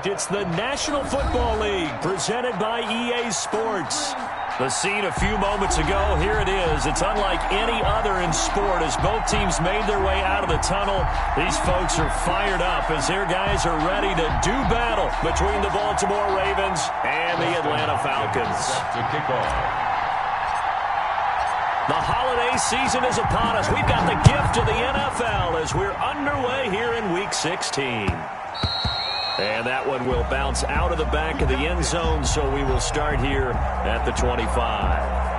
It's the National Football League presented by EA Sports. The scene a few moments ago, here it is. It's unlike any other in sport as both teams made their way out of the tunnel. These folks are fired up as their guys are ready to do battle between the Baltimore Ravens and the Atlanta Falcons. The holiday season is upon us. We've got the gift of the NFL as we're underway here in Week 16. And that one will bounce out of the back of the end zone, so we will start here at the 25.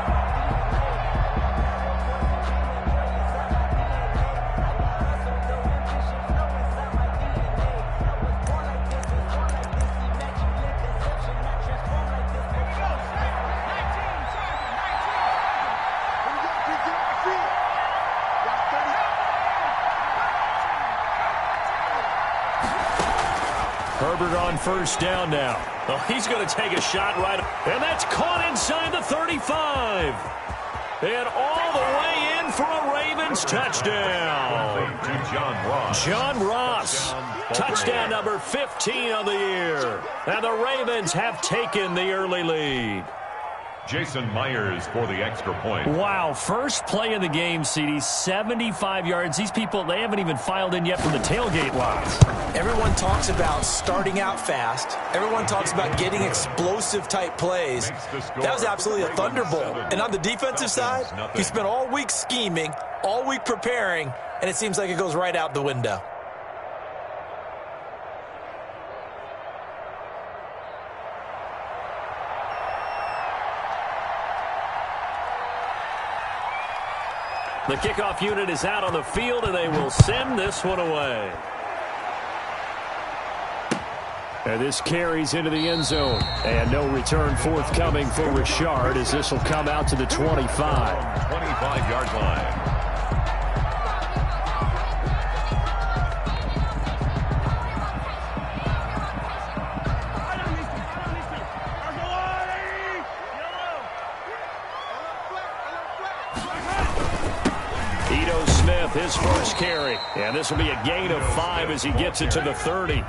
Herbert on first down now. Oh, he's going to take a shot right. And that's caught inside the 35. And all the way in for a Ravens touchdown. John Ross. Touchdown number 15 on the year. And the Ravens have taken the early lead. Jason Myers for the extra point. Wow, first play of the game, CD, 75 yards. These people, they haven't even filed in yet from the tailgate lines. Everyone talks about starting out fast. Everyone talks about getting explosive-type plays. That was absolutely a thunderbolt. And on the defensive side, he spent all week scheming, all week preparing, and it seems like it goes right out the window. The kickoff unit is out on the field, and they will send this one away. And this carries into the end zone. And no return forthcoming for Richard as this will come out to the 25. 25-yard line. His first carry. And this will be a gain of 5 as he gets it to the 30.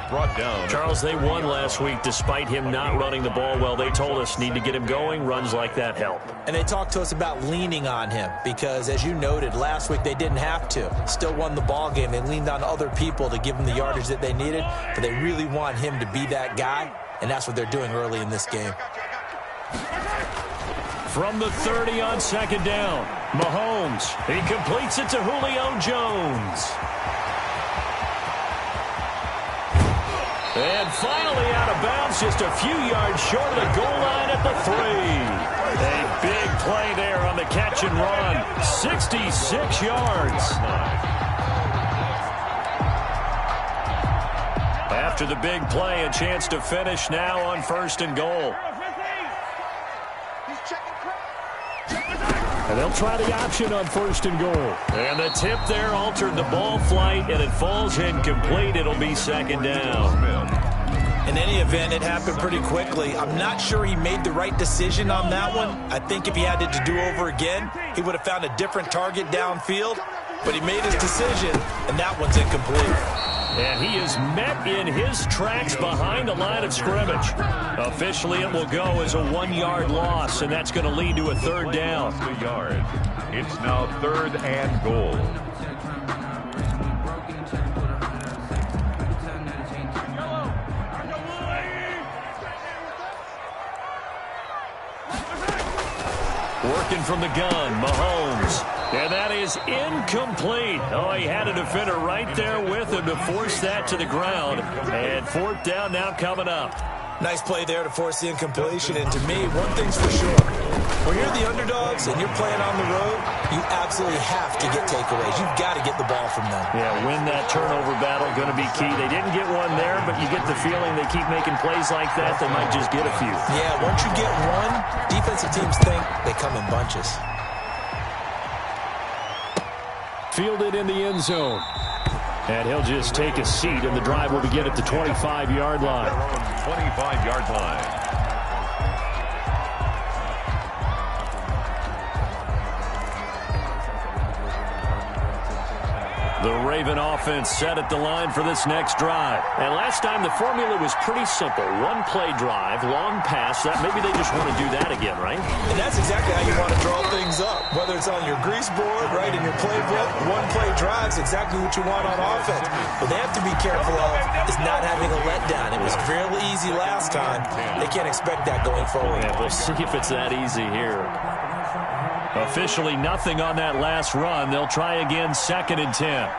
Brought down. Charles, they won last week despite him not running the ball well. They told us need to get him going. Runs like that help. And they talked to us about leaning on him because, as you noted, last week they didn't have to. Still won the ball game. They leaned on other people to give them the yardage that they needed, but they really want him to be that guy, and that's what they're doing early in this game. From the 30 on second down, Mahomes. He completes it to Julio Jones. And finally out of bounds, just a few yards short of the goal line at the 3. A big play there on the catch and run. 66 yards. After the big play, a chance to finish now on first and goal. And they'll try the option on first and goal. And the tip there altered the ball flight, and it falls incomplete. It'll be second down. In any event, it happened pretty quickly. I'm not sure he made the right decision on that one. I think if he had it to do over again, he would have found a different target downfield. But he made his decision, and that one's incomplete. And he is met in his tracks behind the line of scrimmage. Officially, it will go as a 1-yard loss, and that's going to lead to a third down. It's now third and goal. Working from the gun, Mahomes. And that is incomplete. Oh, he had a defender right there with him to force that to the ground. And fourth down now coming up. Nice play there to force the incompletion. And to me, one thing's for sure. When you're the underdogs and you're playing on the road, you absolutely have to get takeaways. You've got to get the ball from them. Yeah, win that turnover battle, going to be key. They didn't get one there, but you get the feeling they keep making plays like that, they might just get a few. Yeah, once you get one, defensive teams think they come in bunches. Fielded in the end zone. And he'll just take a seat, and the drive will begin at the 25-yard line. 25-yard line. The Raven offense set at the line for this next drive. And last time the formula was pretty simple. One-play drive, long pass. Maybe they just want to do that again, right? And that's exactly how you want to draw things up. Whether it's on your grease board, right, in your playbook, one-play drive's exactly what you want on offense. What they have to be careful of is not having a letdown. It was fairly easy last time. They can't expect that going forward. Yeah, we'll see if it's that easy here. Officially nothing on that last run. They'll try again, 2nd and 10.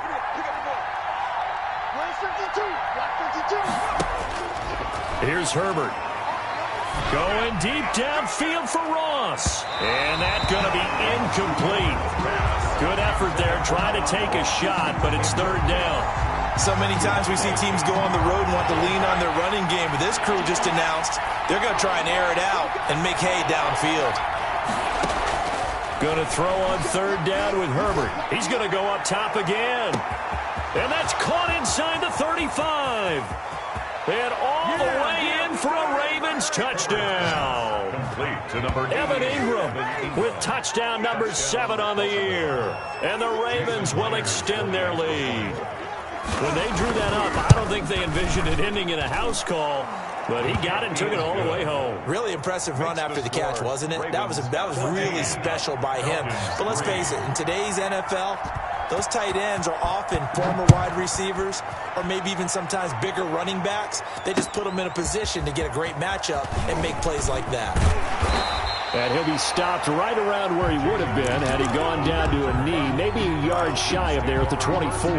Here's Herbert. Going deep downfield for Ross. And that's going to be incomplete. Good effort there, trying to take a shot, but it's 3rd down. So many times we see teams go on the road and want to lean on their running game, but this crew just announced they're going to try and air it out and make hay downfield. Going to throw on 3rd down with Herbert. He's going to go up top again. And that's caught inside the 35. And all the way in for a Ravens touchdown. Complete to number Evan Ingram with touchdown number 7 on the year. And the Ravens will extend their lead. When they drew that up, I don't think they envisioned it ending in a house call. But he got it and took it all the way home. Really impressive run after the catch, wasn't it? That was really special by him. But let's face it, in today's NFL, those tight ends are often former wide receivers or maybe even sometimes bigger running backs. They just put them in a position to get a great matchup and make plays like that. And he'll be stopped right around where he would have been had he gone down to a knee, maybe a yard shy of there at the 24.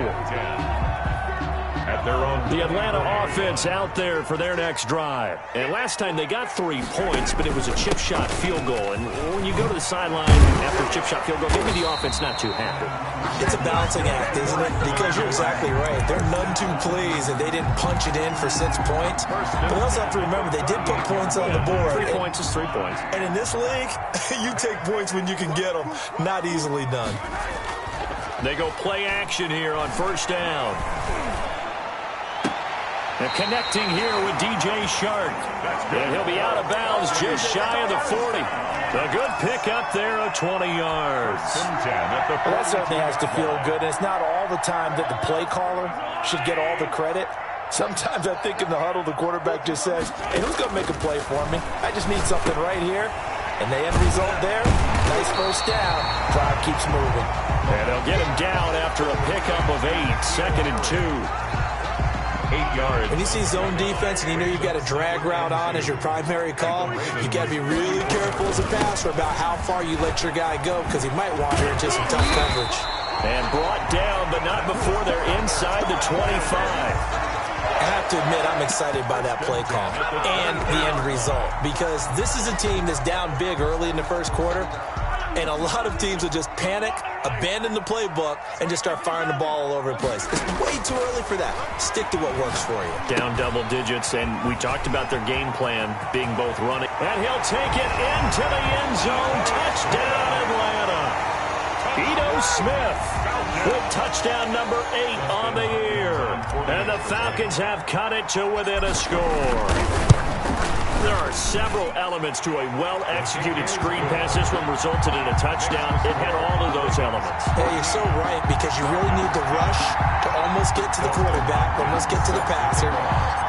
The Atlanta offense out there for their next drive. And last time they got 3 points, but it was a chip shot field goal. And when you go to the sideline after a chip shot field goal, maybe the offense not too happy. It's a balancing act, isn't it? Because you're exactly right. They're none too pleased that they didn't punch it in for 6 points. But we also have to remember they did put points on the board. 3 points is 3 points. And in this league, you take points when you can get them. Not easily done. They go play action here on 1st down. And connecting here with DJ Shark. And he'll be out of bounds just shy of the 40. A good pickup there of 20 yards. Well, that certainly has to feel good. And it's not all the time that the play caller should get all the credit. Sometimes I think in the huddle, the quarterback just says, hey, who's going to make a play for me? I just need something right here. And the end result there, nice 1st down. Drive keeps moving. And they'll get him down after a pickup of 8. 2nd and 2. 8 yards. When you see zone defense and you know you've got a drag route on as your primary call, you got to be really careful as a passer about how far you let your guy go because he might wander into some tough coverage. And brought down, but not before they're inside the 25. I have to admit, I'm excited by that play call and the end result because this is a team that's down big early in the 1st quarter, and a lot of teams will just panic, abandon the playbook, and just start firing the ball all over the place. It's way too early for that. Stick to what works for you. Down double digits, and we talked about their game plan being both running. And he'll take it into the end zone. Touchdown, Atlanta. Ito Smith with touchdown number 8 on the year. And the Falcons have cut it to within a score. There are several elements to a well-executed screen pass. This one resulted in a touchdown. It had all of those elements. Hey, you're so right because you really need the rush to almost get to the quarterback, almost get to the passer.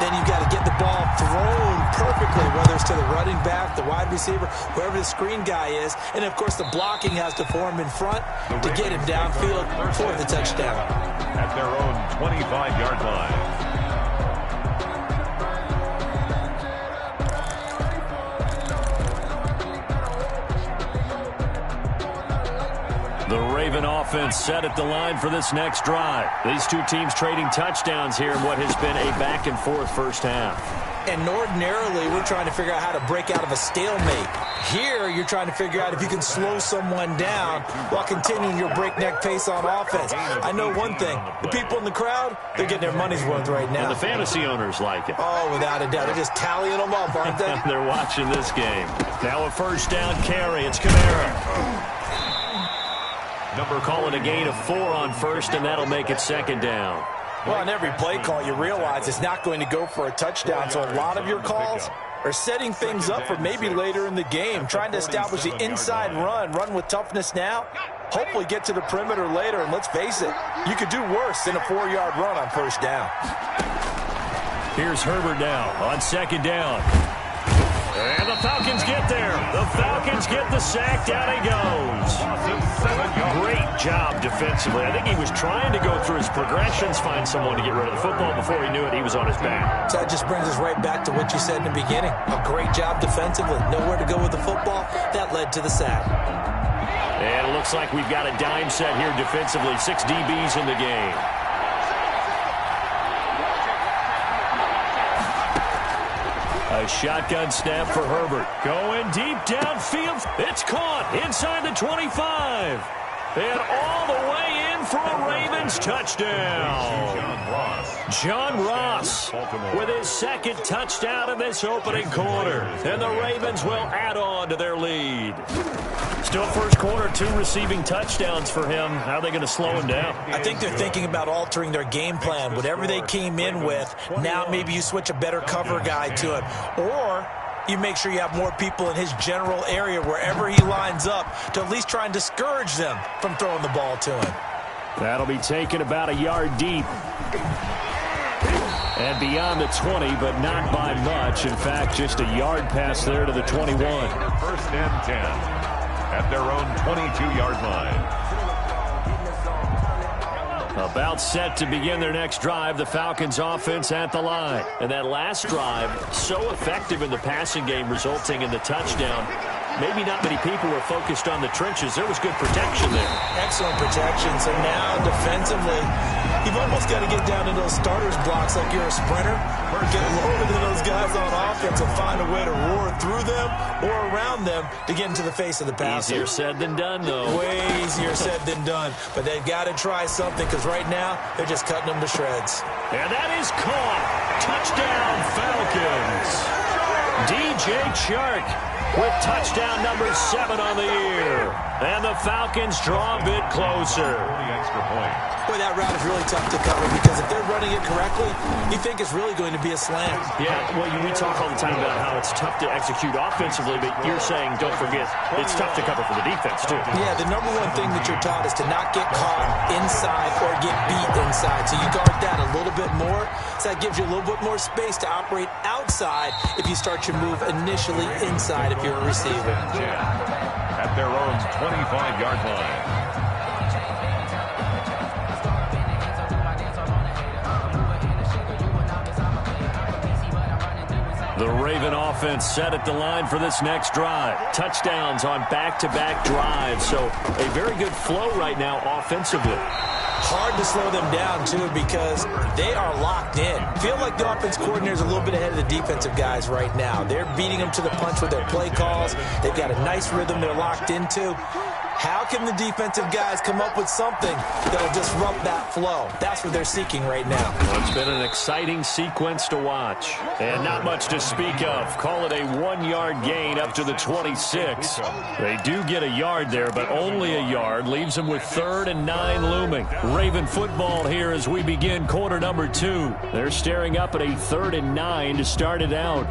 Then you've got to get the ball thrown perfectly, whether it's to the running back, the wide receiver, whoever the screen guy is. And, of course, the blocking has to form in front to get him downfield for the touchdown. At their own 25-yard line. The Raven offense set at the line for this next drive. These two teams trading touchdowns here in what has been a back-and-forth 1st half. And ordinarily, we're trying to figure out how to break out of a stalemate. Here, you're trying to figure out if you can slow someone down while continuing your breakneck pace on offense. I know one thing. The people in the crowd, they're getting their money's worth right now. And the fantasy owners like it. Oh, without a doubt. They're just tallying them up, aren't they? They're watching this game. Now a 1st down carry. It's Kamara. Call it a gain of 4 on 1st, and that'll make it 2nd down. Well, on every play call, you realize it's not going to go for a touchdown, so a lot of your calls are setting things up for maybe later in the game, trying to establish the inside run with toughness now, Hopefully get to the perimeter later, and let's face it, you could do worse than a 4-yard run on first down. Here's Herbert now on second down. And the Falcons get there. The Falcons get the sack. Down he goes. Great job defensively. I think he was trying to go through his progressions, find someone to get rid of the football. Before he knew it, he was on his back. So that just brings us right back to what you said in the beginning. A great job defensively. Nowhere to go with the football. That led to the sack. And it looks like we've got a dime set here defensively. 6 DBs in the game. A shotgun snap for Herbert. Going deep downfield. It's caught inside the 25. And all the way in for a Ravens touchdown. John Ross with his second touchdown in this opening quarter. And the Ravens will add on to their lead. Still first quarter, 2 receiving touchdowns for him. How are they going to slow him down? I think they're thinking about altering their game plan. Whatever they came in with, now maybe you switch a better cover guy to him. Or you make sure you have more people in his general area wherever he lines up to at least try and discourage them from throwing the ball to him. That'll be taken about a yard deep. And beyond the 20, but not by much. In fact, just a yard pass there to the 21. First and 10. At their own 22-yard line. About set to begin their next drive, the Falcons offense at the line. And that last drive, so effective in the passing game, resulting in the touchdown. Maybe not many people were focused on the trenches. There was good protection there. Excellent protection. So now defensively, you've almost got to get down to those starters blocks like you're a sprinter. Or get lower than those guys on offense and find a way to roar through them or around them to get into the face of the passer. Easier said than done, though. Way easier said than done. But they've got to try something because right now they're just cutting them to shreds. And that is caught. Touchdown, Falcons. DJ Chark with touchdown number 7 on the year. And the Falcons draw a bit closer. The extra point. Boy, that route is really tough to cover because if they're running it correctly, you think it's really going to be a slant. Yeah, well, we talk all the time about how it's tough to execute offensively, but you're saying, don't forget, it's tough to cover for the defense, too. Yeah, the number one thing that you're taught is to not get caught inside or get beat inside. So you guard that a little bit more. So that gives you a little bit more space to operate outside if you start your move initially inside if you're a receiver. At their own 25-yard line. The Raven offense set at the line for this next drive. Touchdowns on back-to-back drives. So a very good flow right now offensively. Hard to slow them down, too, because they are locked in. Feel like the offense coordinator is a little bit ahead of the defensive guys right now. They're beating them to the punch with their play calls. They've got a nice rhythm they're locked into. How can the defensive guys come up with something that'll disrupt that flow? That's what they're seeking right now. Well, it's been an exciting sequence to watch. And not much to speak of. Call it a 1-yard gain up to the 26. They do get a yard there, but only a yard. Leaves them with 3rd and 9 looming. Raven football here as we begin quarter number 2. They're staring up at a 3rd and 9 to start it out.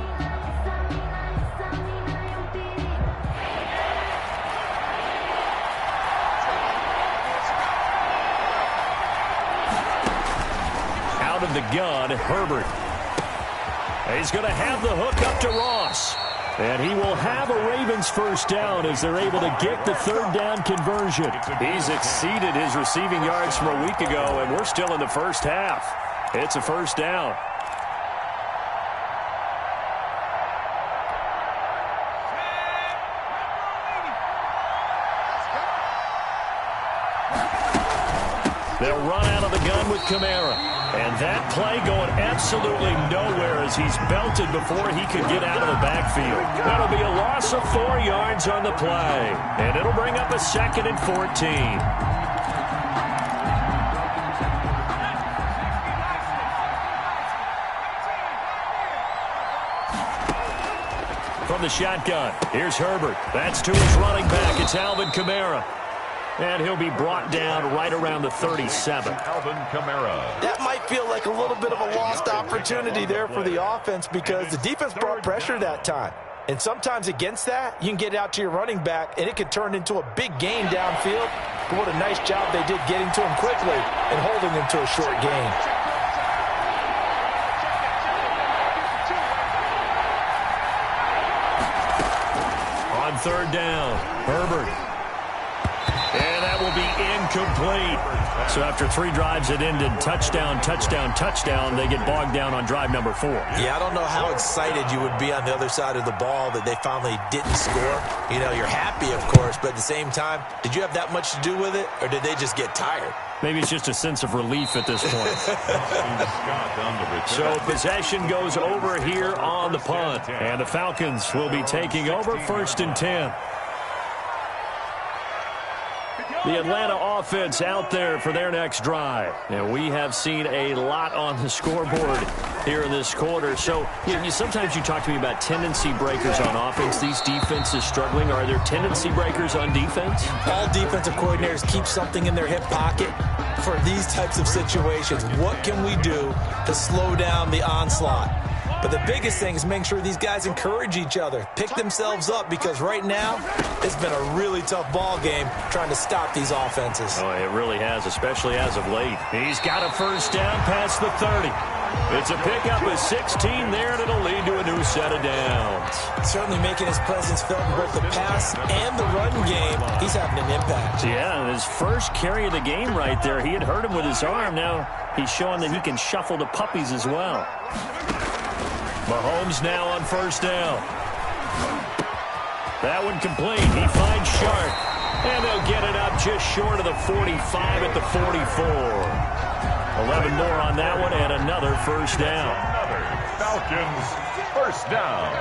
Of the gun, Herbert. He's going to have the hook up to Ross. And he will have a Ravens first down as they're able to get the 3rd down conversion. He's exceeded his receiving yards from a week ago, and we're still in the first half. It's a first down. They'll run out of the gun with Kamara. And that play going absolutely nowhere as he's belted before he could get out of the backfield. That'll be a loss of 4 yards on the play. And it'll bring up a 2nd and 14. From the shotgun, here's Herbert. That's to his running back. It's Alvin Kamara. And he'll be brought down right around the 37. Alvin Kamara. That might feel like a little bit of a lost opportunity there for the offense because the defense brought pressure that time. And sometimes against that, you can get out to your running back, and it could turn into a big gain downfield. But what a nice job they did getting to him quickly and holding him to a short gain. On third down, Herbert. And that will be incomplete. So after 3 drives that ended touchdown, touchdown, touchdown, they get bogged down on drive number 4. Yeah, I don't know how excited you would be on the other side of the ball that they finally didn't score. You know, you're happy, of course, but at the same time, did you have that much to do with it, or did they just get tired? Maybe it's just a sense of relief at this point. So possession goes over here on the punt, and the Falcons will be taking over 1st and 10. The Atlanta offense out there for their next drive. And we have seen a lot on the scoreboard here in this quarter. So, sometimes you talk to me about tendency breakers on offense. These defenses struggling. Are there tendency breakers on defense? All defensive coordinators keep something in their hip pocket for these types of situations. What can we do to slow down the onslaught? But the biggest thing is make sure these guys encourage each other, pick themselves up, because right now it's been a really tough ball game trying to stop these offenses. Oh, it really has, especially as of late. He's got a first down past the 30. It's a pickup of 16 there, and it'll lead to a new set of downs. Certainly making his presence felt in both the pass and the run game. He's having an impact. Yeah, and his first carry of the game right there, he had hurt him with his arm. Now he's showing that he can shuffle the puppies as well. Mahomes now on first down. That one complete. He finds Sharp. And they'll get it up just short of the 45 at the 44. 11 more on that one and another first down. Falcons first down.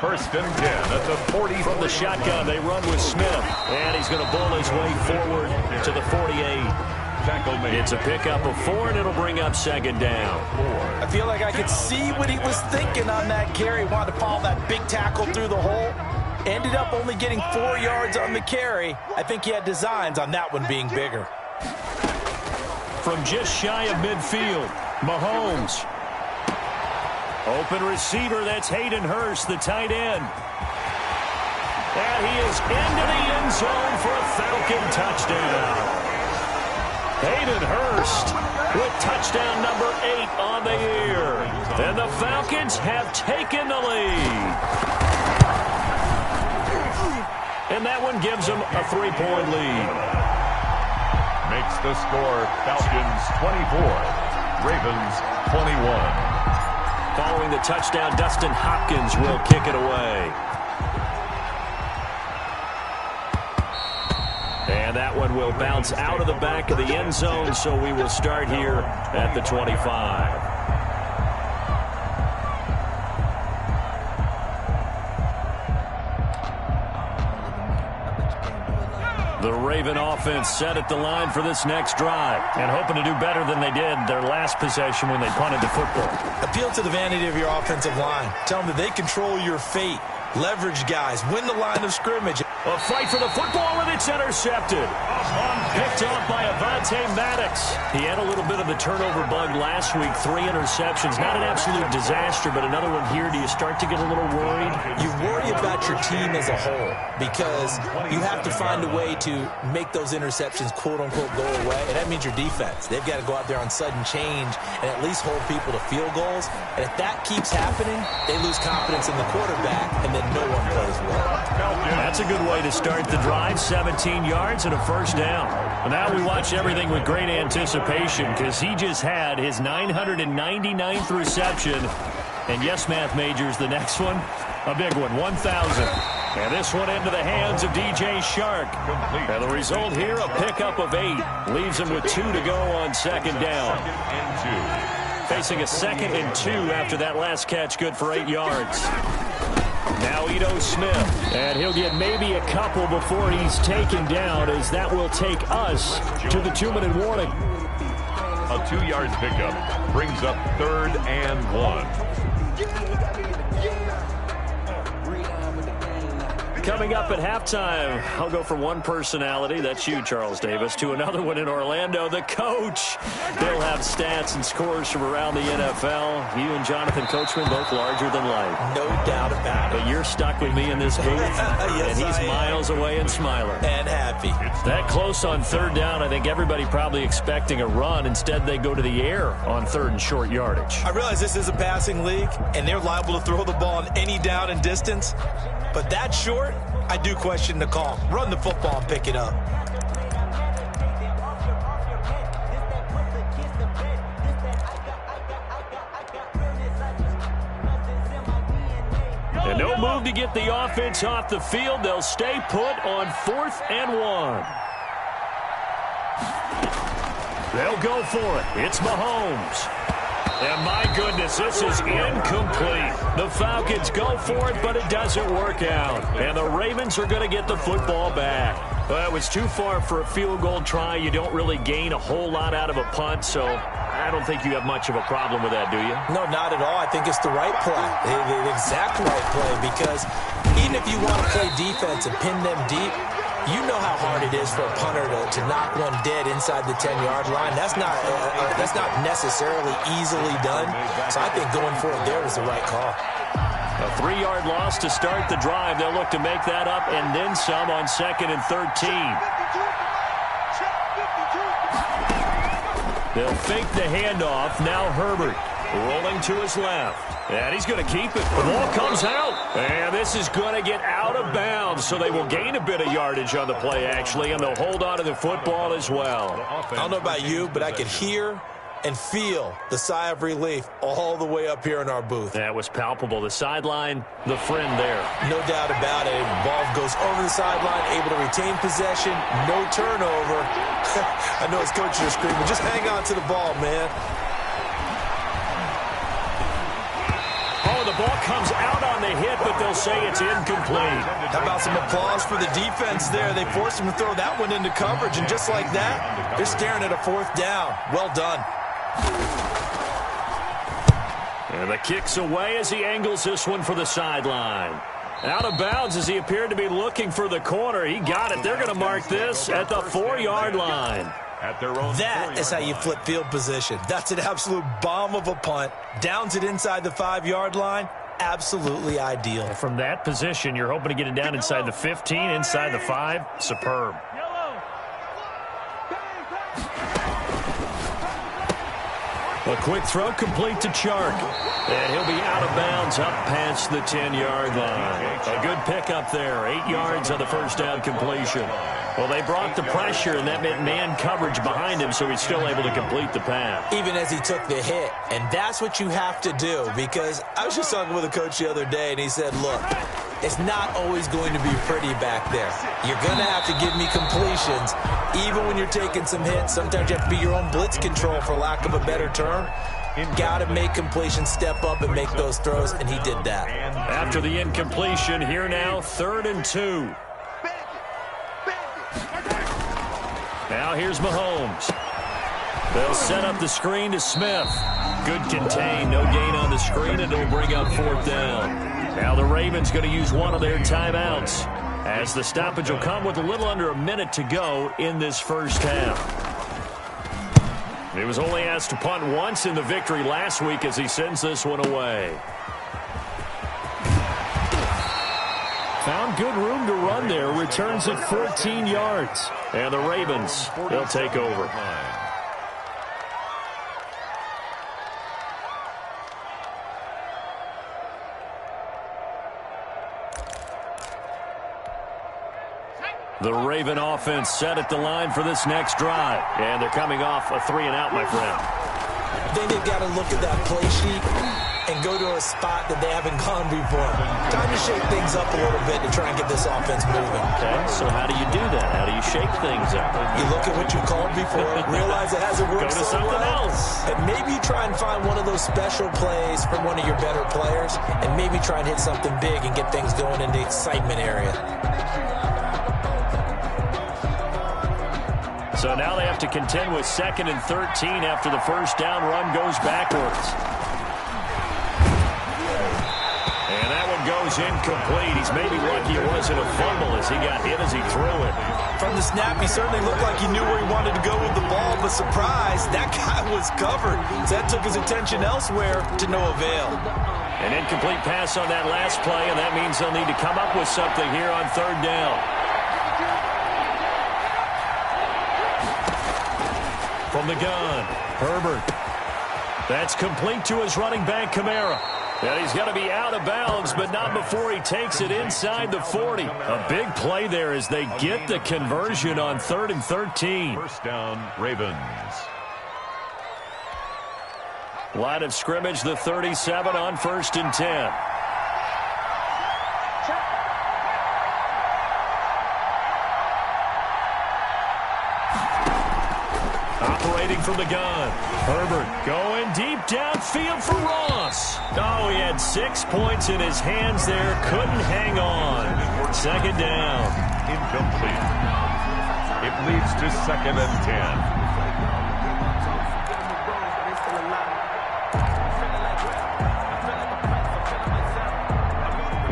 1st and 10 at the 40. From the shotgun, they run with Smith. And he's going to bull his way forward to the 48. It's a pickup of 4, and it'll bring up 2nd down. I feel like I could see what he was thinking on that carry. Wanted to follow that big tackle through the hole. Ended up only getting 4 yards on the carry. I think he had designs on that one being bigger. From just shy of midfield, Mahomes. Open receiver, that's Hayden Hurst, the tight end. And he is into the end zone for a Falcon touchdown. Hayden Hurst with touchdown number 8 on the year. And the Falcons have taken the lead. And that one gives them a 3-point lead. Makes the score Falcons 24, Ravens 21. Following the touchdown, Dustin Hopkins will kick it away. And that one will bounce out of the back of the end zone, so we will start here at the 25. The Raven offense set at the line for this next drive and hoping to do better than they did their last possession when they punted the football. Appeal to the vanity of your offensive line. Tell them that they control your fate. Leverage guys. Win the line of scrimmage. A fight for the football, and it's intercepted. Picked off by Avonte Maddox. He had a little bit of the turnover bug last week. 3 interceptions. Not an absolute disaster, but another one here. Do you start to get a little worried? You worry about your team as a whole because you have to find a way to make those interceptions, quote-unquote, go away, and that means your defense. They've got to go out there on sudden change and at least hold people to field goals, and if that keeps happening, they lose confidence in the quarterback, and then no one plays well. That's a good way to start the drive. 17 yards and a first down. Well, now we watch everything with great anticipation because he just had his 999th reception. And yes, math majors, the next one, a big one, 1,000. And this one into the hands of DJ Shark. And the result here, a pickup of 8. Leaves him with 2 to go on 2nd down. Facing a 2nd and 2 after that last catch, good for 8 yards. Now Ito Smith, and he'll get maybe a couple before he's taken down, as that will take us to the 2-minute warning. A 2-yard pickup brings up 3rd and 1. Coming up at halftime, I'll go from one personality, that's you, Charles Davis, to another one in Orlando, the coach. They'll have stats and scores from around the NFL. You and Jonathan Coachman, both larger than life. No doubt about it. But you're stuck with me in this booth, yes, and he's miles away and smiling. And happy. That close on third down, I think everybody probably expecting a run. Instead, they go to the air on third and short yardage. I realize this is a passing league, and they're liable to throw the ball on any down and distance. But that short, I do question the call. Run the football and pick it up. And no move to get the offense off the field. They'll stay put on 4th and 1. They'll go for it. It's Mahomes. And my goodness, this is incomplete. The Falcons go for it, but it doesn't work out. And the Ravens are going to get the football back. Well, it was too far for a field goal try. You don't really gain a whole lot out of a punt, so I don't think you have much of a problem with that, do you? No, not at all. I think it's the right play, the exact right play, because even if you want to play defense and pin them deep, you know how hard it is for a punter to knock one dead inside the 10-yard line. That's not necessarily easily done. So I think going for it there was the right call. A 3-yard loss to start the drive. They'll look to make that up and then some on 2nd and 13. They'll fake the handoff. Now Herbert rolling to his left. And he's going to keep it. The ball comes out. And this is going to get out of bounds. So they will gain a bit of yardage on the play, actually. And they'll hold on to the football as well. I don't know about you, but I could hear and feel the sigh of relief all the way up here in our booth. That was palpable. The sideline, the friend there. No doubt about it. Ball goes over the sideline, able to retain possession, no turnover. I know his coaches are screaming, just hang on to the ball, man. Oh, the ball comes out on the hit, but they'll say it's incomplete. How about some applause for the defense there? They forced him to throw that one into coverage, and just like that, they're staring at a 4th down. Well done. And the kick's away as he angles this one for the sideline. Out of bounds as he appeared to be looking for the corner. He got it. They're going to mark this at the 4-yard line. That is how you flip field position. That's an absolute bomb of a punt. Downs it inside the 5-yard line. Absolutely ideal. From that position, you're hoping to get it down inside the 15, inside the 5. Superb. A quick throw complete to Chark. And he'll be out of bounds up past the 10-yard line. A good pickup there. 8 yards on the first down completion. Well, they brought the pressure, and that meant man coverage behind him, so he's still able to complete the pass. Even as he took the hit. And that's what you have to do, because I was just talking with a coach the other day, and he said, look, it's not always going to be pretty back there. You're going to have to give me completions. Even when you're taking some hits, sometimes you have to be your own blitz control, for lack of a better term. Got to make completions, step up and make those throws, and he did that. After the incompletion, here now, 3rd and 2. Now here's Mahomes. They'll set up the screen to Smith. Good contain, no gain on the screen, and it'll bring up 4th down. Now the Ravens going to use one of their timeouts, as the stoppage will come with a little under a minute to go in this first half. He was only asked to punt once in the victory last week as he sends this one away. Found good room to run there. Returns at 14 yards. And the Ravens, they'll take over. The Raven offense set at the line for this next drive. And they're coming off a 3-and-out, my friend. I think they've got to look at that play sheet and go to a spot that they haven't gone before. Time to shake things up a little bit to try and get this offense moving. Okay, so how do you do that? How do you shake things up? You look at what you called before, realize it hasn't worked so well. Go to something else. And maybe try and find one of those special plays from one of your better players, and maybe try and hit something big and get things going in the excitement area. So now they have to contend with 2nd and 13 after the first down run goes backwards. And that one goes is incomplete. He's maybe lucky it wasn't a fumble as he got hit as he threw it. From the snap, he certainly looked like he knew where he wanted to go with the ball, but surprise, that guy was covered. So that took his attention elsewhere to no avail. An incomplete pass on that last play, and that means they'll need to come up with something here on third down. From the gun, Herbert. That's complete to his running back, Kamara. And he's going to be out of bounds, but not before he takes it inside the 40. A big play there as they get the conversion on 3rd and 13. First down, Ravens. Line of scrimmage, the 37 on 1st and 10. Operating from the gun. Herbert going deep downfield for Ross. Oh, he had 6 points in his hands there. Couldn't hang on. 2nd down. Incomplete. It leads to 2nd and 10.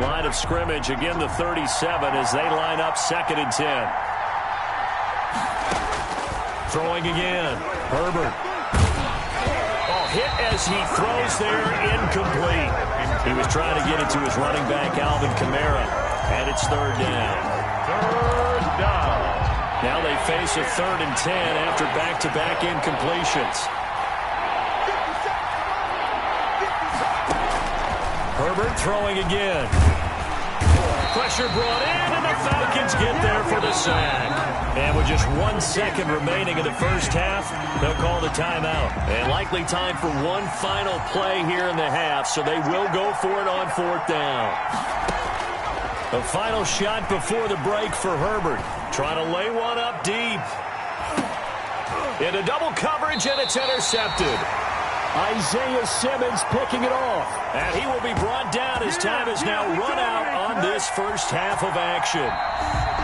Line of scrimmage, again the 37 as they line up 2nd and 10. Throwing again. Herbert. Oh, hit as he throws there, incomplete. He was trying to get it to his running back, Alvin Kamara. And it's 3rd down. 3rd down. Now they face a 3rd and 10 after back-to-back incompletions. Herbert throwing again. Pressure brought in, and the Falcons get there for the sack. And with just 1 second remaining in the first half, they'll call the timeout. And likely time for one final play here in the half, so they will go for it on 4th down. The final shot before the break for Herbert. Trying to lay one up deep. Into double coverage, and it's intercepted. Isaiah Simmons picking it off. And he will be brought down as time is now run out on this first half of action.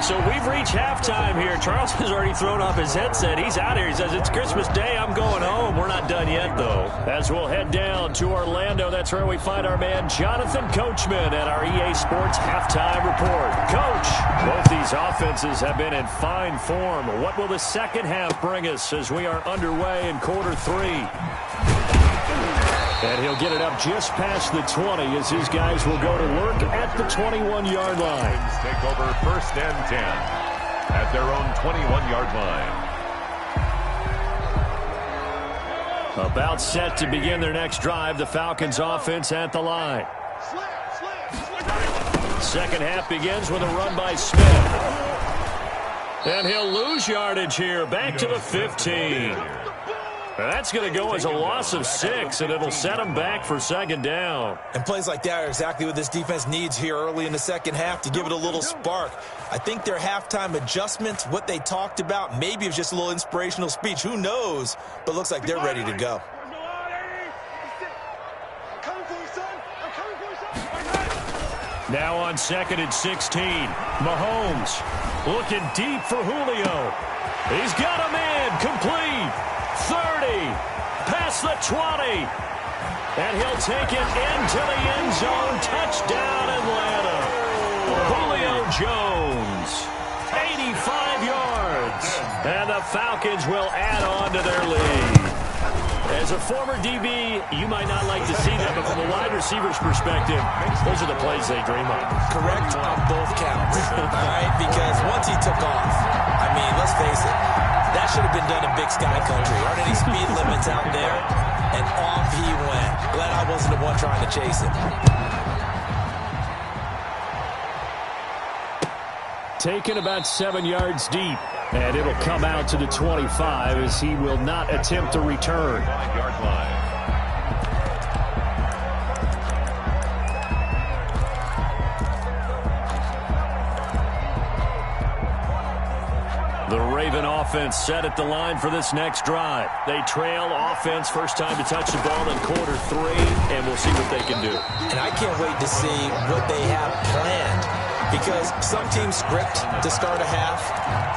So we've reached halftime here. Charles has already thrown off his headset. He's out here. He says, it's Christmas Day. I'm going home. We're not done yet, though. As we'll head down to Orlando, that's where we find our man Jonathan Coachman at our EA Sports Halftime Report. Coach, both these offenses have been in fine form. What will the second half bring us as we are underway in quarter 3? And he'll get it up just past the 20 as his guys will go to work at the 21-yard line. Take over 1st and 10 at their own 21-yard line. About set to begin their next drive, the Falcons offense at the line. Second half begins with a run by Smith. And he'll lose yardage here, back to the 15. That's going to go as a loss of 6, and it'll set them back for 2nd down. And plays like that are exactly what this defense needs here early in the second half to give it a little spark. I think their halftime adjustments, what they talked about, maybe it was just a little inspirational speech. Who knows? But looks like they're ready to go. Now on 2nd and 16. Mahomes looking deep for Julio. He's got a man complete. 30, past the 20, and he'll take it into the end zone. Touchdown, Atlanta. Julio Jones, 85 yards, and the Falcons will add on to their lead. As a former DB, you might not like to see that, but from a wide receiver's perspective, those are the plays they dream of. Correct on both counts, all right? Because once he took off, I mean, let's face it, that should have been done in Big Sky Country. Aren't any speed limits out there? And off he went. Glad I wasn't the one trying to chase him. Taken about 7 yards deep. And it'll come out to the 25 as he will not attempt to return. 9-yard line. The Raven offense set at the line for this next drive. They trail offense, first time to touch the ball in quarter 3, and we'll see what they can do. And I can't wait to see what they have planned. Because some teams script to start a half.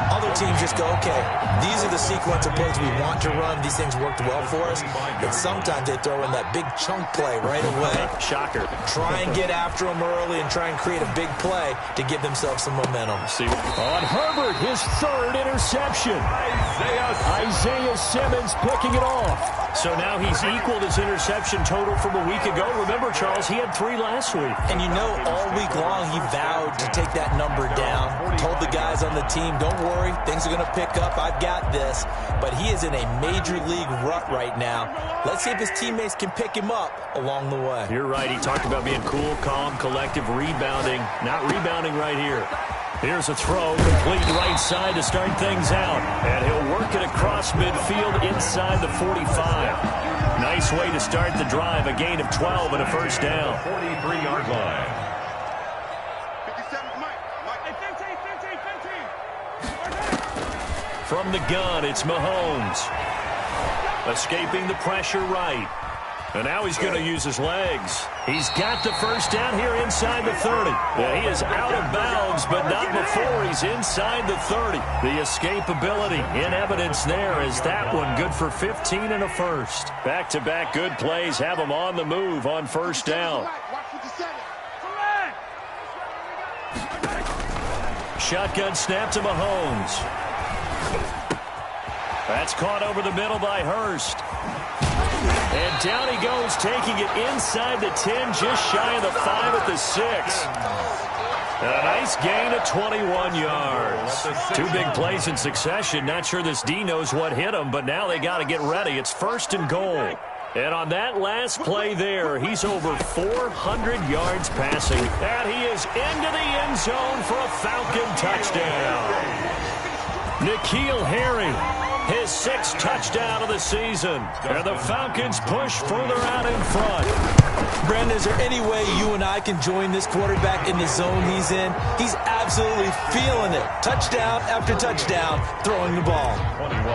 Other teams just go, okay, these are the sequence of plays we want to run. These things worked well for us. But sometimes they throw in that big chunk play right away. Shocker. Try and get after them early and try and create a big play to give themselves some momentum. On Herbert, his third interception. Isaiah Simmons picking it off. So now he's equaled his interception total from a week ago. Remember, Charles, he had 3 last week. And you know, all week long he vowed to take that number down. Told the guys on the team, don't worry, things are going to pick up. I've got this. But he is in a major league rut right now. Let's see if his teammates can pick him up along the way. You're right. He talked about being cool, calm, collective, rebounding. Not rebounding right here. Here's a throw, complete right side to start things out. And he'll work it across midfield inside the 45. Nice way to start the drive, a gain of 12 and a first down. 43-yard line. From the gun, it's Mahomes. Escaping the pressure right. And now he's going to use his legs. He's got the first down here inside the 30. Yeah, he is out of bounds, but not before he's inside the 30. The escapability in evidence there as that one good for 15 and a first. Back-to-back good plays have him on the move on first down. Shotgun snap to Mahomes. That's caught over the middle by Hurst. And down he goes, taking it inside the 10, just shy of the 5 at the 6. And a nice gain of 21 yards. 2 big plays in succession. Not sure this D knows what hit him, but now they got to get ready. It's first and goal. And on that last play there, he's over 400 yards passing. And he is into the end zone for a Falcon touchdown. N'Keal Harry, his 6th touchdown of the season. And the Falcons push further out in front. Brandon, is there any way you and I can join this quarterback in the zone he's in? He's absolutely feeling it. Touchdown after touchdown, throwing the ball.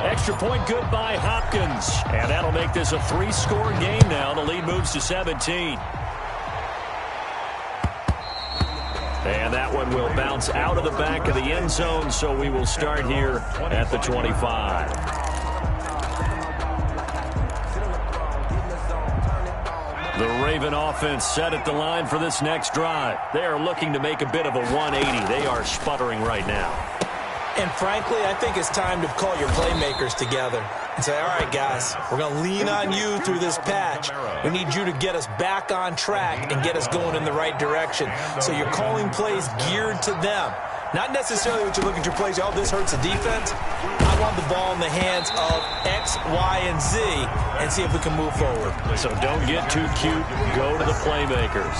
Extra point good by Hopkins. And that'll make this a 3-score game now. The lead moves to 17. And that one will bounce out of the back of the end zone, so we will start here at the 25. The Raven offense set at the line for this next drive. They are looking to make a bit of a 180. They are sputtering right now. And frankly, I think it's time to call your playmakers together and say, all right, guys, we're going to lean on you through this patch. We need you to get us back on track and get us going in the right direction. So you're calling plays geared to them. Not necessarily what you look at your plays, oh, this hurts the defense. I want the ball in the hands of X, Y, and Z and see if we can move forward. So don't get too cute. Go to the playmakers.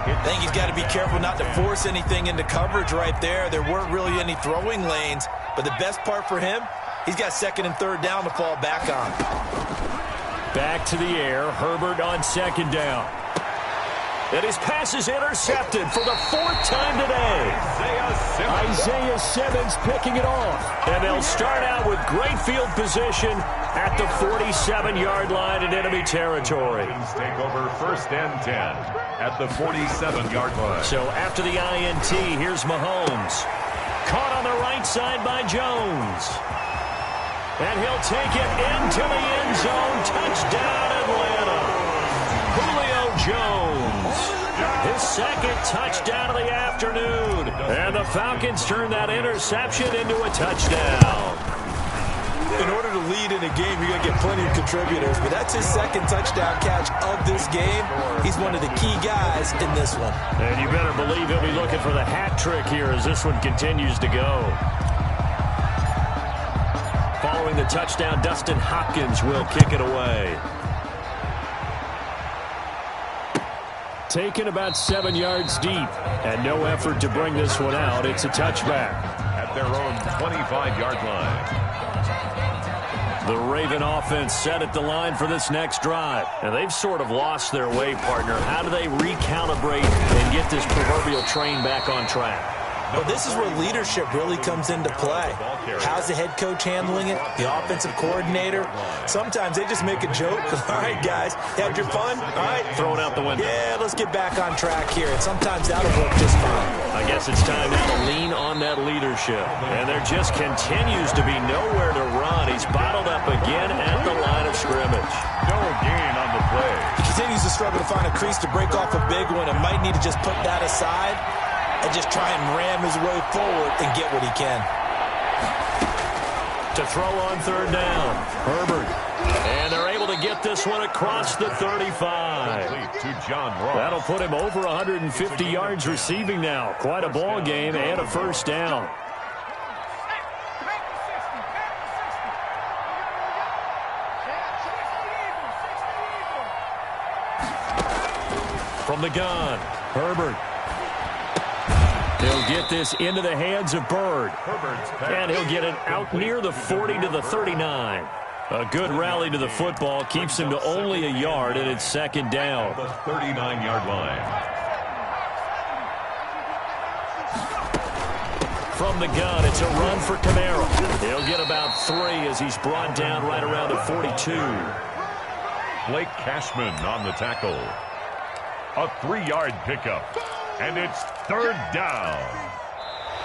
I think he's got to be careful not to force anything into coverage right there. There weren't really any throwing lanes, but the best part for him, he's got 2nd and 3rd down to fall back on. Back to the air, Herbert on 2nd down. And his pass is intercepted for the 4th time today. Isaiah Simmons picking it off. And they'll start out with great field position at the 47-yard line in enemy territory. Take over 1st and 10 at the 47-yard line. So after the INT, here's Mahomes. Caught on the right side by Jones. And he'll take it into the end zone. Touchdown, Atlanta. Julio Jones. His 2nd touchdown of the afternoon. And the Falcons turn that interception into a touchdown. In order to lead in a game, you're going to get plenty of contributors, but that's his 2nd touchdown catch of this game. He's one of the key guys in this one. And you better believe he'll be looking for the hat trick here as this one continues to go. Following the touchdown, Dustin Hopkins will kick it away. Taken about 7 yards deep, and no effort to bring this one out. It's a touchback. At their own 25-yard line. The Raven offense set at the line for this next drive. And they've sort of lost their way, partner. How do they recalibrate and get this proverbial train back on track? Well, this is where leadership really comes into play. How's the head coach handling it? The offensive coordinator? Sometimes they just make a joke. All right, guys, had your fun? All right. Throw it out the window. Yeah, let's get back on track here. And sometimes that'll work just fine. I guess it's time now to lean on that leadership. And there just continues to be nowhere to run. He's bottled up again at the line of scrimmage. No gain on the play. He continues to struggle to find a crease to break off a big one and might need to just put that aside and just try and ram his way forward and get what he can. To throw on third down, Herbert. And they're able to get this one across the 35. To John Ross. That'll put him over 150 yards receiving now. Quite a ball game and a first down. From the gun, Herbert. He'll get this into the hands of Bird. And he'll get it out near the 40 to the 39. A good rally to the football keeps him to only a yard, and it's second down. The 39-yard line. From the gun, it's a run for Camaro. He'll get about 3 as he's brought down right around the 42. Blake Cashman on the tackle. A 3-yard pickup. And it's third down.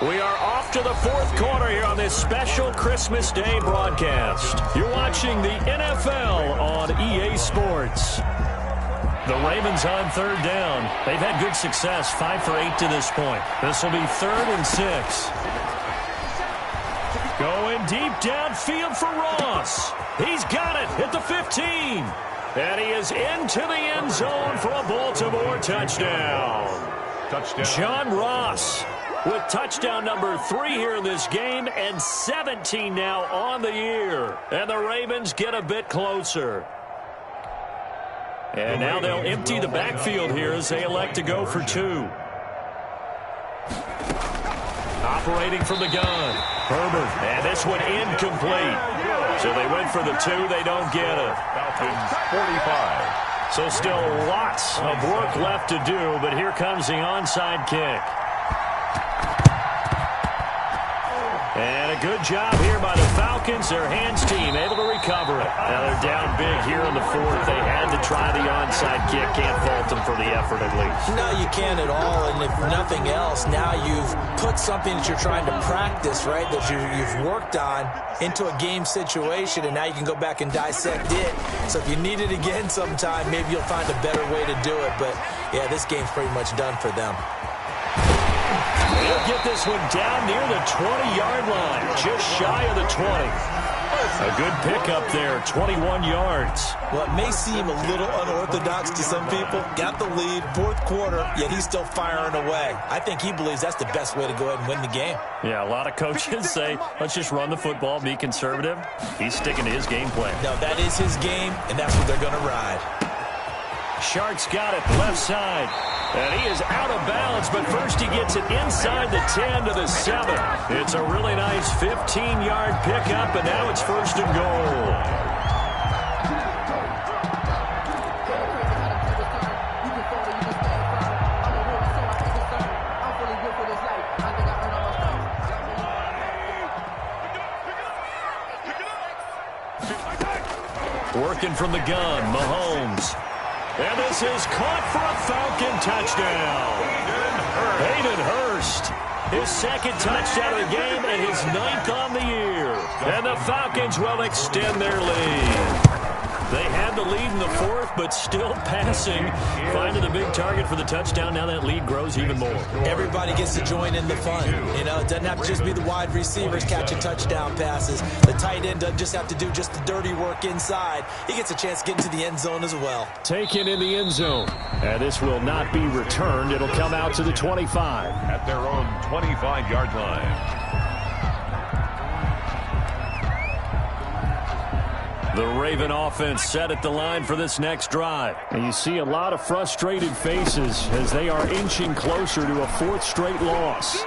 We are off to the fourth quarter here on this special Christmas Day broadcast. You're watching the NFL on EA Sports. The Ravens on third down. They've had good success, 5 for 8 to this point. This will be 3rd and 6. Going deep downfield for Ross. He's got it at the 15. And he is into the end zone for a Baltimore touchdown. John Ross with touchdown number 3 here in this game and 17 now on the year. And the Ravens get a bit closer. And now they'll empty the backfield here as they elect to go for 2. Operating from the gun, Herbert. And this one incomplete. So they went for the 2. They don't get it. Falcons 45. So still lots of work left to do, but here comes the onside kick. And a good job here by the Falcons. Their hands team able to recover it. Now they're down big here in the 4th. They had to try the onside kick. Can't fault them for the effort at least. No, you can't at all. And if nothing else, now you've put something that you're trying to practice, right, that you've worked on into a game situation, and now you can go back and dissect it. So if you need it again sometime, maybe you'll find a better way to do it. But, yeah, this game's pretty much done for them. He'll get this one down near the 20-yard line, just shy of the 20. A good pickup there, 21 yards. Well, it may seem a little unorthodox to some people. Got the lead, 4th quarter, yet he's still firing away. I think he believes that's the best way to go ahead and win the game. Yeah, a lot of coaches say, let's just run the football, be conservative. He's sticking to his game plan. No, that is his game, and that's what they're going to ride. Shark's got it left side. And he is out of bounds, but first he gets it inside the 10 to the 7. It's a really nice 15-yard pickup, and now it's 1st and goal. Working from the gun, Mahomes. And this is caught for a Falcon touchdown. Hayden Hurst, his 2nd touchdown of the game and his 9th on the year. And the Falcons will extend their lead. They had the lead in the 4th, but still passing. Finding the big target for the touchdown. Now that lead grows even more. Everybody gets to join in the fun. You know, it doesn't have to just be the wide receivers catching touchdown passes. The tight end doesn't just have to do just the dirty work inside. He gets a chance to get into the end zone as well. Taken in the end zone. And this will not be returned. It'll come out to the 25. At their own 25-yard line. The Raven offense set at the line for this next drive. And you see a lot of frustrated faces as they are inching closer to a 4th straight loss.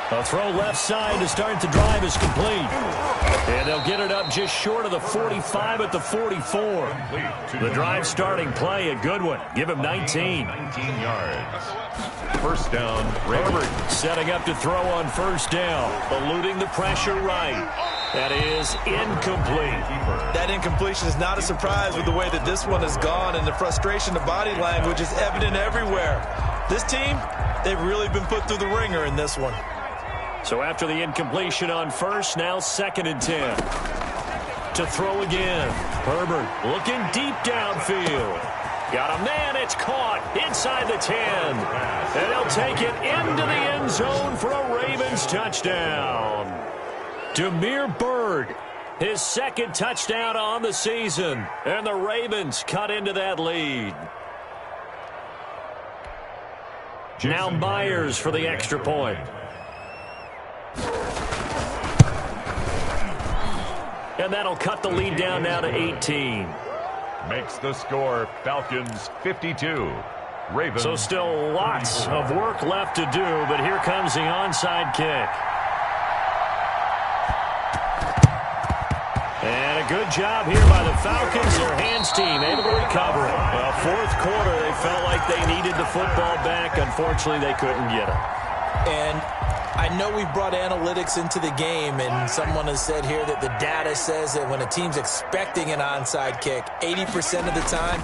A throw left side to start the drive is complete. And they'll get it up just short of the 45 at the 44. The drive starting play, a good one. Give him 19. 19 yards. First down, Herbert. Setting up to throw on first down. Eluding the pressure right. That is incomplete. That incompletion is not a surprise with the way that this one has gone, and the frustration, the body language is evident everywhere. This team, they've really been put through the ringer in this one. So after the incompletion on first, now 2nd and 10. To throw again. Herbert looking deep downfield. Got a man, it's caught inside the 10. And they'll take it into the end zone for a Ravens touchdown. Damiere Byrd, his 2nd touchdown on the season. And the Ravens cut into that lead. Now Myers for the extra point. And that'll cut the lead down now to 18. Makes the score Falcons 52. Ravens. So still lots of work left to do, but here comes the onside kick. And a good job here by the Falcons. Their hands team able to recover it. Well, 4th quarter, they felt like they needed the football back. Unfortunately, they couldn't get it. And I know we brought analytics into the game, and someone has said here that the data says that when a team's expecting an onside kick, 80% of the time,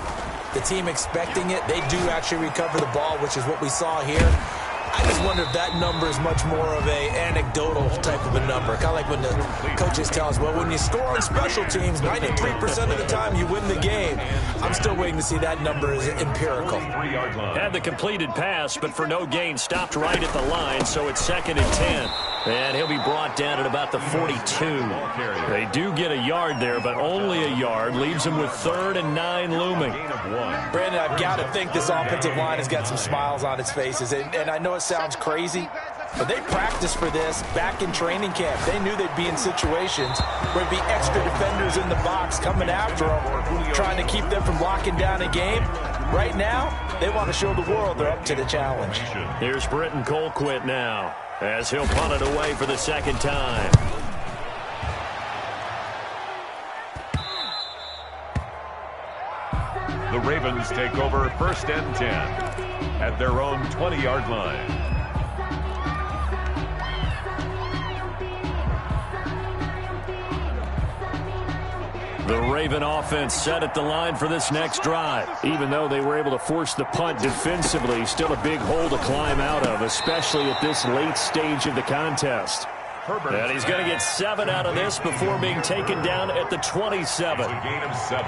the team expecting it, they do actually recover the ball, which is what we saw here. I just wonder if that number is much more of a anecdotal type of a number. Kind of like when the coaches tell us, well, when you score on special teams, 93% of the time you win the game. I'm still waiting to see that number is empirical. Had the completed pass, but for no gain, stopped right at the line, so it's 2nd and 10. And he'll be brought down at about the 42. They do get a yard there, but only a yard. Leaves them with 3rd and 9 looming. Brandon, I've got to think this offensive line has got some smiles on its faces. And I know it sounds crazy, but they practiced for this back in training camp. They knew they'd be in situations where there'd be extra defenders in the box coming after them, trying to keep them from locking down a game. Right now, they want to show the world they're up to the challenge. Here's Britton Colquitt now, as he'll punt it away for the 2nd time. The Ravens take over 1st and 10 at their own 20-yard line. The Raven offense set at the line for this next drive. Even though they were able to force the punt defensively, still a big hole to climb out of, especially at this late stage of the contest. And he's going to get 7 out of this before being taken down at the 27. A gain of 7.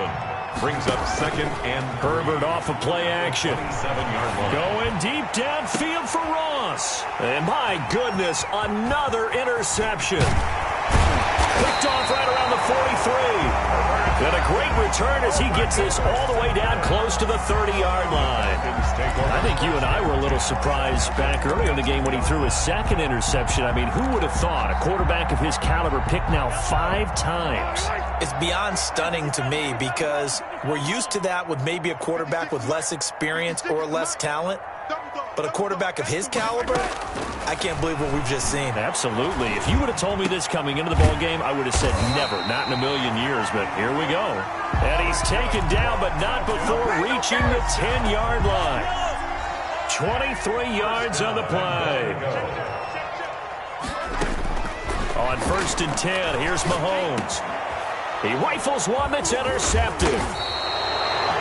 Brings up 2nd and Herbert off of play action. 7-yard line. Going deep downfield for Ross. And my goodness, another interception. Picked off right around the 43. And a great return as he gets this all the way down close to the 30-yard line. I think you and I were a little surprised back earlier in the game when he threw his 2nd interception. I mean, who would have thought a quarterback of his caliber picked now 5 times? It's beyond stunning to me because we're used to that with maybe a quarterback with less experience or less talent. But a quarterback of his caliber, I can't believe what we've just seen. Absolutely. If you would have told me this coming into the ball game, I would have said never, not in a million years. But here we go. And he's taken down, but not before reaching the 10-yard line. 23 yards on the play. On 1st and 10, here's Mahomes. He rifles one that's intercepted.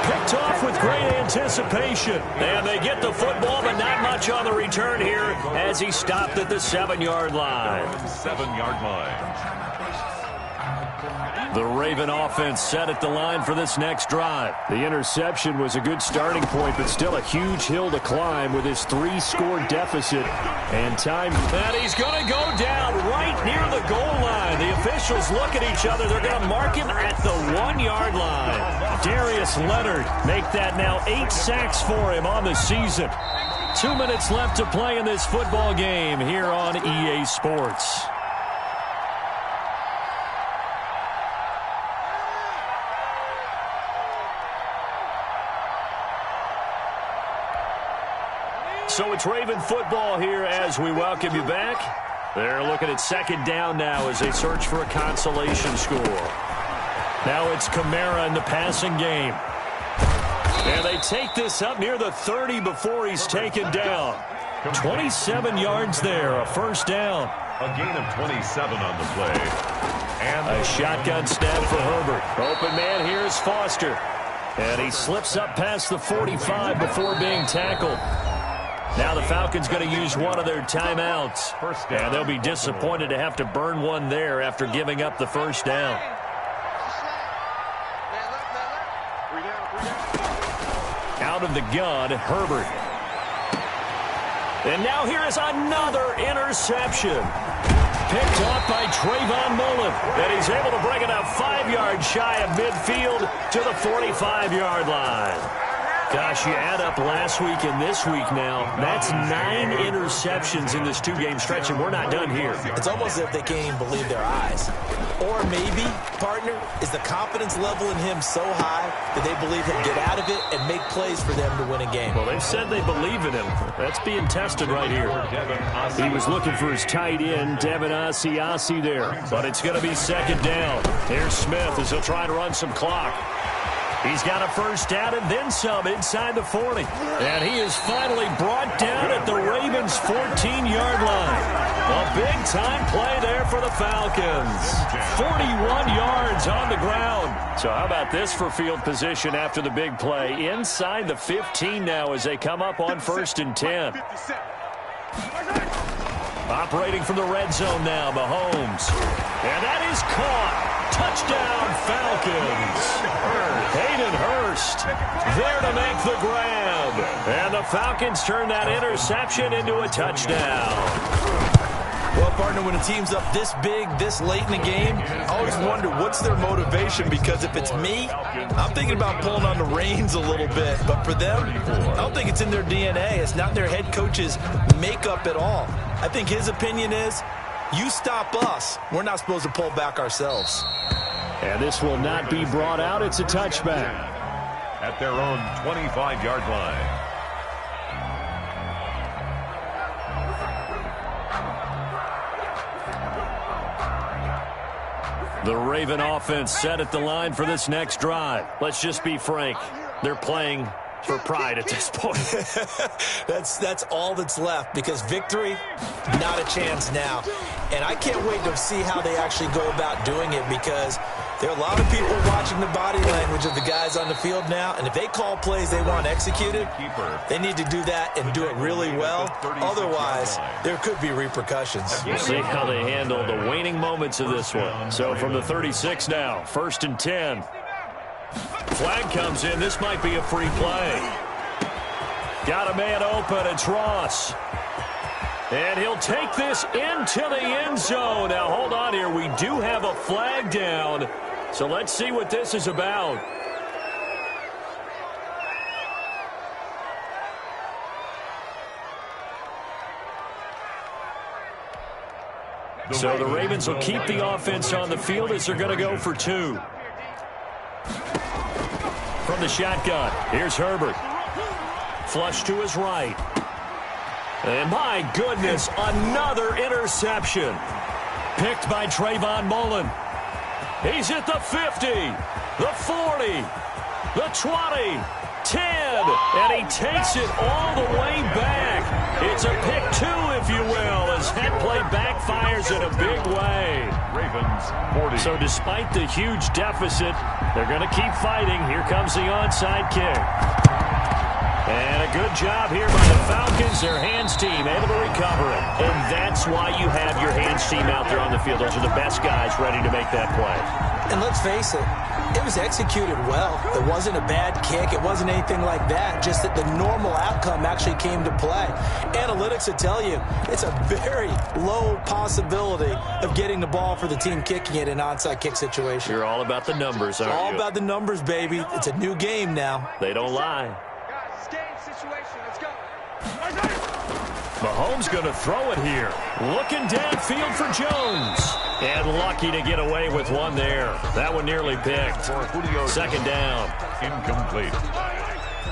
Picked off with great anticipation. And they get the football, but not much on the return here as he stopped at the 7-yard line. 7-yard line. The Raven offense set at the line for this next drive. The interception was a good starting point, but still a huge hill to climb with his 3-score deficit. And time. And he's going to go down right near the goal line. The officials look at each other. They're going to mark him at the 1-yard line. Darius Leonard make that now 8 sacks for him on the season. 2 minutes left to play in this football game here on EA Sports. So it's Raven football here as we welcome you back. They're looking at second down now as they search for a consolation score. Now it's Kamara in the passing game. And they take this up near the 30 before he's taken down. 27 yards there, a first down. A gain of 27 on the play. And a shotgun snap for Herbert. Open man here is Foster. And he slips up past the 45 before being tackled. Now the Falcons going to use one of their timeouts. And they'll be disappointed to have to burn one there after giving up the first down. Out of the gun, Herbert. And now here is another interception. Picked off by Trayvon Mullen. And he's able to bring it up 5 yards shy of midfield to the 45-yard line. Gosh, you add up last week and this week now. That's 9 interceptions in this two-game stretch, and we're not done here. It's almost as if they can't even believe their eyes. Or maybe, partner, is the confidence level in him so high that they believe he'll get out of it and make plays for them to win a game. Well, they've said they believe in him. That's being tested right here. He was looking for his tight end, Devin Asiasi there. But it's going to be second down. Here's Smith as he'll try to run some clock. He's got a first down and then some inside the 40. And he is finally brought down at the Ravens' 14-yard line. A big-time play there for the Falcons. 41 yards on the ground. So how about this for field position after the big play? Inside the 15 now as they come up on 1st and 10. Operating from the red zone now, Mahomes. And that is caught. Touchdown, Falcons. Hayden Hurst there to make the grab. And the Falcons turn that interception into a touchdown. Well, partner, when a team's up this big, this late in the game, I always wonder what's their motivation, because if it's me, I'm thinking about pulling on the reins a little bit. But for them, I don't think it's in their DNA. It's not their head coach's makeup at all. I think his opinion is, you stop us, we're not supposed to pull back ourselves. And this will not be brought out. It's a touchback. At their own 25-yard line. The Raven offense set at the line for this next drive. Let's just be frank. They're playing for pride at this point. That's all that's left, because victory, not a chance now. And I can't wait to see how they actually go about doing it, because there are a lot of people watching the body language of the guys on the field now, and if they call plays they want executed, they need to do that and do it really well. Otherwise, there could be repercussions. We'll see how they handle the waning moments of this one. So from the 36 now, 1st and 10. Flag comes in. This might be a free play. Got a man open. It's Ross. And he'll take this into the end zone. Now, hold on here. We do have a flag down. So let's see what this is about. So the Ravens will keep the offense on the field as they're going to go for 2. From the shotgun, here's Herbert. Flush to his right. And my goodness, another interception. Picked by Trayvon Mullen. He's at the 50, the 40, the 20, 10, and he takes it all the way back. It's a pick 2, if you will, as that play backfires in a big way. Ravens 40. So despite the huge deficit, they're going to keep fighting. Here comes the onside kick. And a good job here by the Falcons, their hands team, able to recover it. And that's why you have your hands team out there on the field. Those are the best guys ready to make that play. And let's face it, it was executed well. It wasn't a bad kick. It wasn't anything like that. Just that the normal outcome actually came to play. Analytics will tell you it's a very low possibility of getting the ball for the team kicking it in an onside kick situation. You're all about the numbers, aren't you? All about the numbers, baby. It's a new game now. They don't lie. Mahomes going to throw it here. Looking downfield for Jones. And lucky to get away with one there. That one nearly picked. Second down. Incomplete.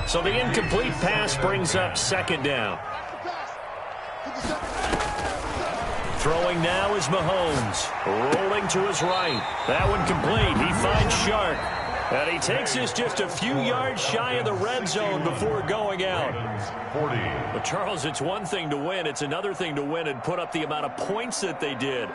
So the incomplete pass brings up second down. Throwing now is Mahomes. Rolling to his right. That one complete. He finds Shark. And he takes this just a few yards shy of the red zone before going out. But, Charles, it's one thing to win. It's another thing to win and put up the amount of points that they did.